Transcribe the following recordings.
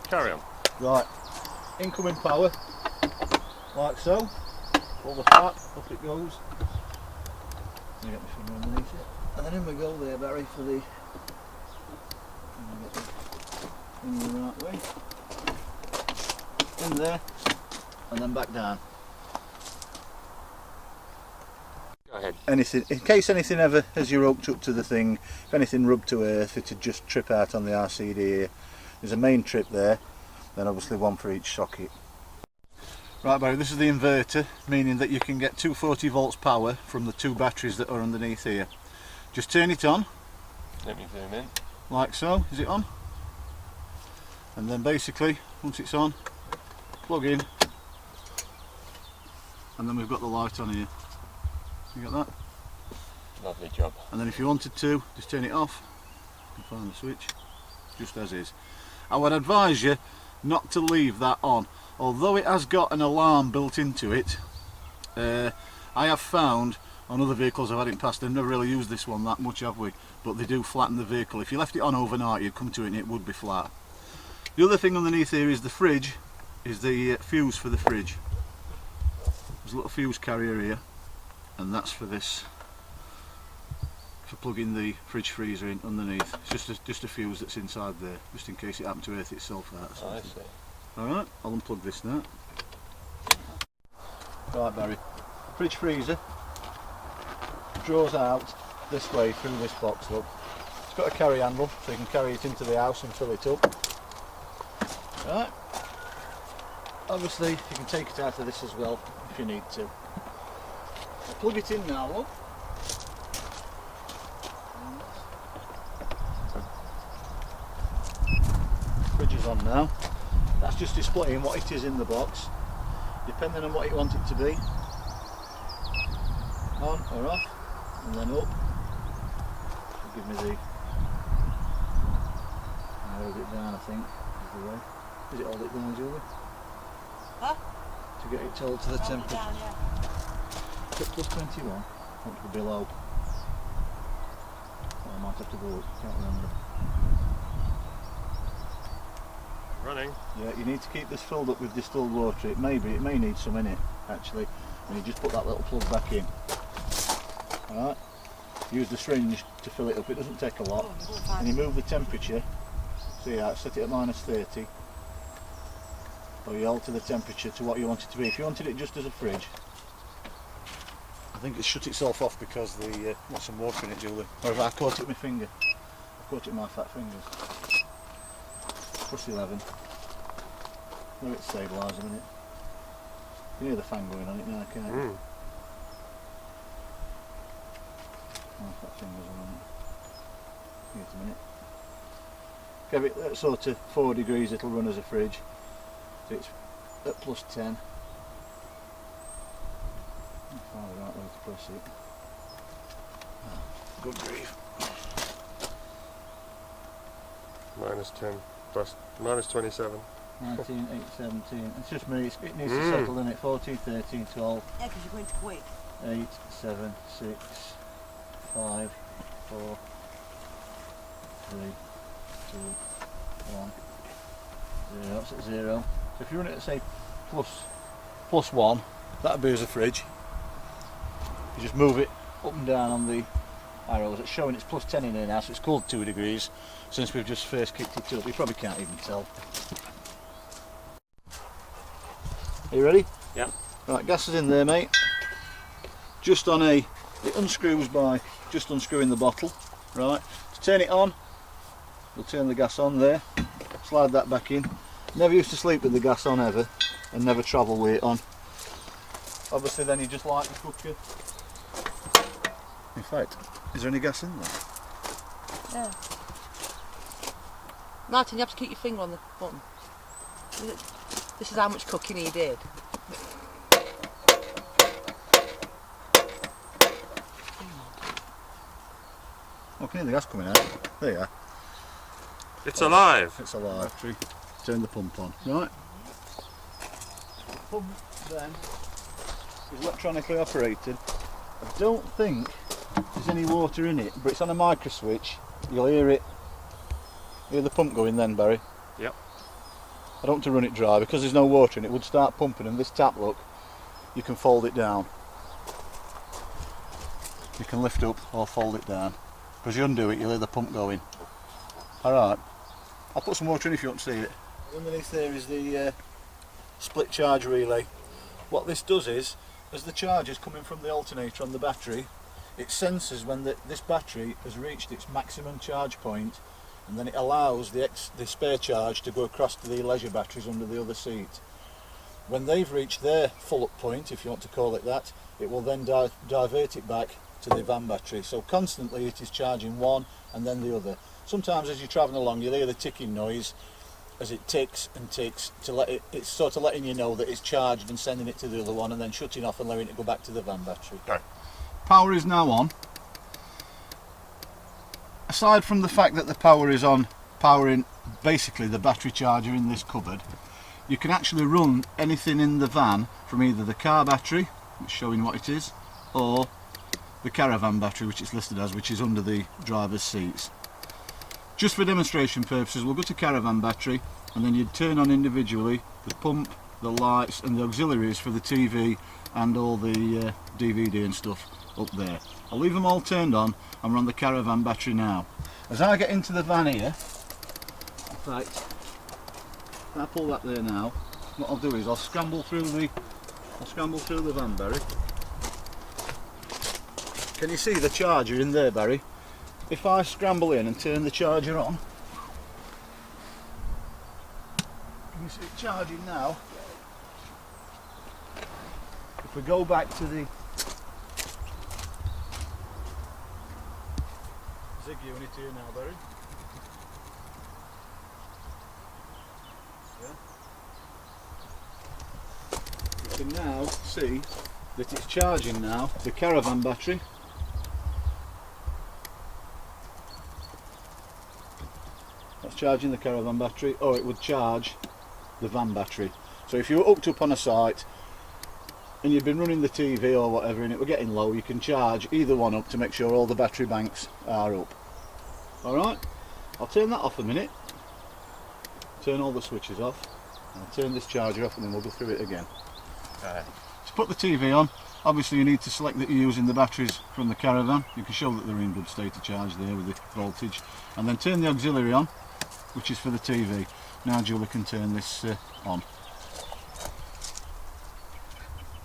Carry on. Right, incoming power, like so. Pull the tap, up it goes. You get my finger underneath it. And then in we go there, Barry, for the... Get the finger the right way. In there, and then back down. Go ahead. Anything, in case anything ever, as you're hooked up to the thing, if anything rubbed to earth, it'd just trip out on the RCD here. There's a main trip there, then obviously one for each socket. Right, Barry, this is the inverter, meaning that you can get 240 volts power from the two batteries that are underneath here. Just turn it on. Let me zoom in. Like so. Is it on? And then basically, once it's on, plug in, and then we've got the light on here. You got that? Lovely job. And then if you wanted to, just turn it off. You can find the switch, just as is. I would advise you not to leave that on. Although it has got an alarm built into it, I have found on other vehicles I've had it past, they've never really used this one that much, have we? But they do flatten the vehicle. If you left it on overnight, you'd come to it and it would be flat. The other thing underneath here is the fridge, is the fuse for the fridge. There's a little fuse carrier here, and that's for this, for plugging the fridge freezer in underneath. It's just a fuse that's inside there, just in case it happened to earth itself out. I see. Alright, I'll unplug this now. Right, Barry, fridge freezer draws out this way through this box, look. It's got a carry handle so you can carry it into the house and fill it up. Right, obviously you can take it out of this as well if you need to. Plug it in now, look. Fridge is on now. That's just displaying what it is in the box, depending on what you want it to be. On or off, and then up. Should give me the... hold it down, I think, is the way. Is it hold it down, Julie? Huh? To get it told to the temperature. Down, yeah. Put plus 21, want to be below. Or I might have to go up, can't remember. Running. Yeah, you need to keep this filled up with distilled water. It may need some in it, actually. And you just put that little plug back in. Alright, use the syringe to fill it up, it doesn't take a lot. And you move the temperature, see how set it at -30, or you alter the temperature to what you want it to be. If you wanted it just as a fridge, I think it shut itself off because the there's some water in it, Julie. Or if I caught it with my finger, I caught it with my fat fingers. Plus 11. Let it stabilise a minute. You can hear the fan going on it now, can't you? My fat fingers are on it. Wait a minute. Give it at sort of 4 degrees, it'll run as a fridge. So it's at plus 10. I'll find the right way to press it. Oh, good grief. -10 plus -27. 19, 8, 17. It's just me, it needs to settle in it. 14, 13, 12. Yeah, because you're going quick. 8, 7, 6, 5, 4, 3, 2, 1, 0. It's at 0. So if you run it at say plus 1, that'd be as a fridge. You just move it up and down on the arrows. It's showing it's plus 10 in here now, so it's called 2 degrees since we've just first kicked it up. You probably can't even tell. Are you ready? Yeah. Right, gas is in there, mate. Just on it unscrews by just unscrewing the bottle. Right, to turn it on, we'll turn the gas on there, slide that back in. Never used to sleep with the gas on ever, and never travel with it on. Obviously then you just light the cooker. In fact, is there any gas in there? Yeah. Martin, you have to keep your finger on the button. This is how much cooking he did. Oh, I can hear the gas coming out. There you are. It's alive. It's alive. Turn the pump on. Right. The pump then is electronically operated. I don't think there's any water in it, but it's on a micro switch. You'll hear it. Hear the pump going then, Barry? Yep. I don't want to run it dry because there's no water in it. It would start pumping, and this tap, look, you can fold it down. You can lift up or fold it down. Because you undo it, you'll hear the pump going. Alright, I'll put some water in if you want to see it. Underneath there is the split charge relay. What this does is, as the charge is coming from the alternator on the battery, it senses when this battery has reached its maximum charge point, and then it allows the spare charge to go across to the leisure batteries under the other seat. When they've reached their full up point, if you want to call it that, it will then divert it back to the van battery. So constantly it is charging one and then the other. Sometimes as you're travelling along, you'll hear the ticking noise as it ticks and ticks to let it's sort of letting you know that it's charged and sending it to the other one, and then shutting off and letting it go back to the van battery. Okay. Power is now on. Aside from the fact that the power is on, powering basically the battery charger in this cupboard, you can actually run anything in the van from either the car battery, which is showing what it is, or the caravan battery, which it's listed as, which is under the driver's seats. Just for demonstration purposes, we'll go to caravan battery, and then you'd turn on individually the pump, the lights and the auxiliaries for the TV and all the DVD and stuff up there. I'll leave them all turned on and we're on the caravan battery now. As I get into the van here, in fact, I pull that there now, what I'll do is I'll scramble through the van, Barry. Can you see the charger in there, Barry? If I scramble in and turn the charger on, can you see it charging now? If we go back to the Zig unit here now, Barry. Yeah. You can now see that it's charging now the caravan battery. That's charging the caravan battery, or it would charge the van battery. So if you were hooked up on a site and you've been running the TV or whatever and it were getting low, you can charge either one up to make sure all the battery banks are up. Alright, I'll turn that off a minute, turn all the switches off, and I'll turn this charger off, and then we'll go through it again. Okay. To put the TV on, obviously you need to select that you're using the batteries from the caravan. You can show that they're in good state of charge there with the voltage, and then turn the auxiliary on, which is for the TV. Now Julie can turn this on.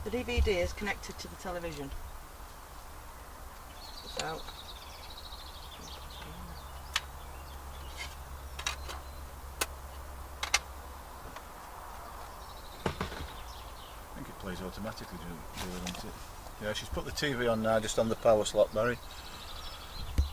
The DVD is connected to the television. So I think it plays automatically, Julie, doesn't it? Yeah, she's put the TV on now, just on the power slot, Barry.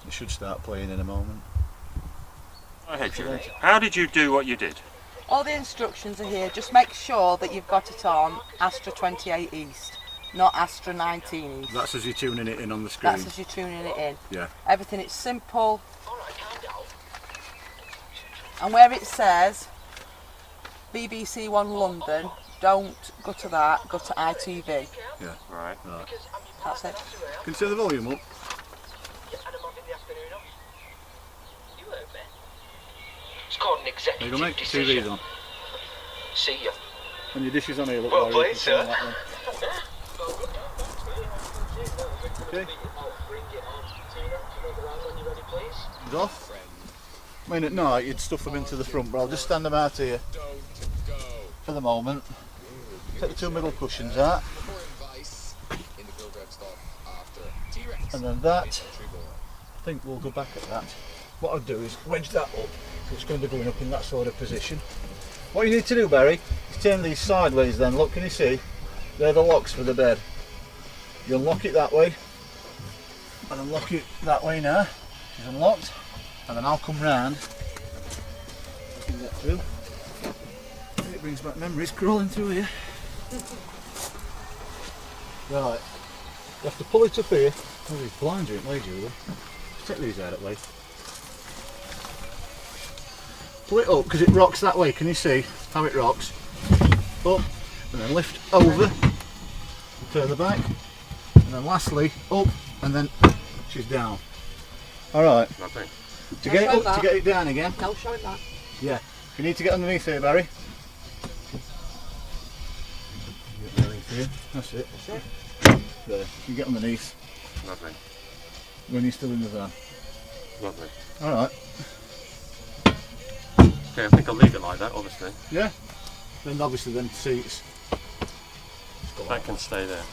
It should start playing in a moment. Go ahead, Julie. How did you do what you did? all the instructions are here. Just make sure that you've got it on Astra 28 East, not Astra 19 East. That's as you're tuning it in on the screen. That's as you're tuning it in. Yeah. Everything is simple. And where it says BBC One London, don't go to that, go to ITV. Yeah. Right. That's it. Can you turn the volume up? It's called an There executive you go, mate. decision. TV's on. See ya. And your dish is on here, look. Well Larry, played, you can turn sir. that one. Okay. It's off. I mean, at night you'd stuff them into the front, but I'll just stand them out here for the moment. Take the two middle cushions out. And then that, I think we'll go back at that. What I'll do is wedge that up, so it's going to be going up in that sort of position. What you need to do, Barry, is turn these sideways then. Look, can you see? They're the locks for the bed. You unlock it that way, and unlock it that way now. She's unlocked, and then I'll come round. I can get through. It brings back memories crawling through here. Right, you have to pull it up here. Oh, these blinds are in way, Julie. Take these out at least. Pull it up because it rocks that way. Can you see how it rocks? Up and then lift over, further back, and then lastly up, and then she's down. All right. Nothing. To get it up, to get it down again. No, show it that. Yeah. You need to get underneath here, Barry. here. That's it. That's it. There. You get underneath Lovely. when you're still in the van. Lovely. Alright. Okay, I think I'll leave it like that, obviously. Yeah. Then obviously them seats. That can stay there.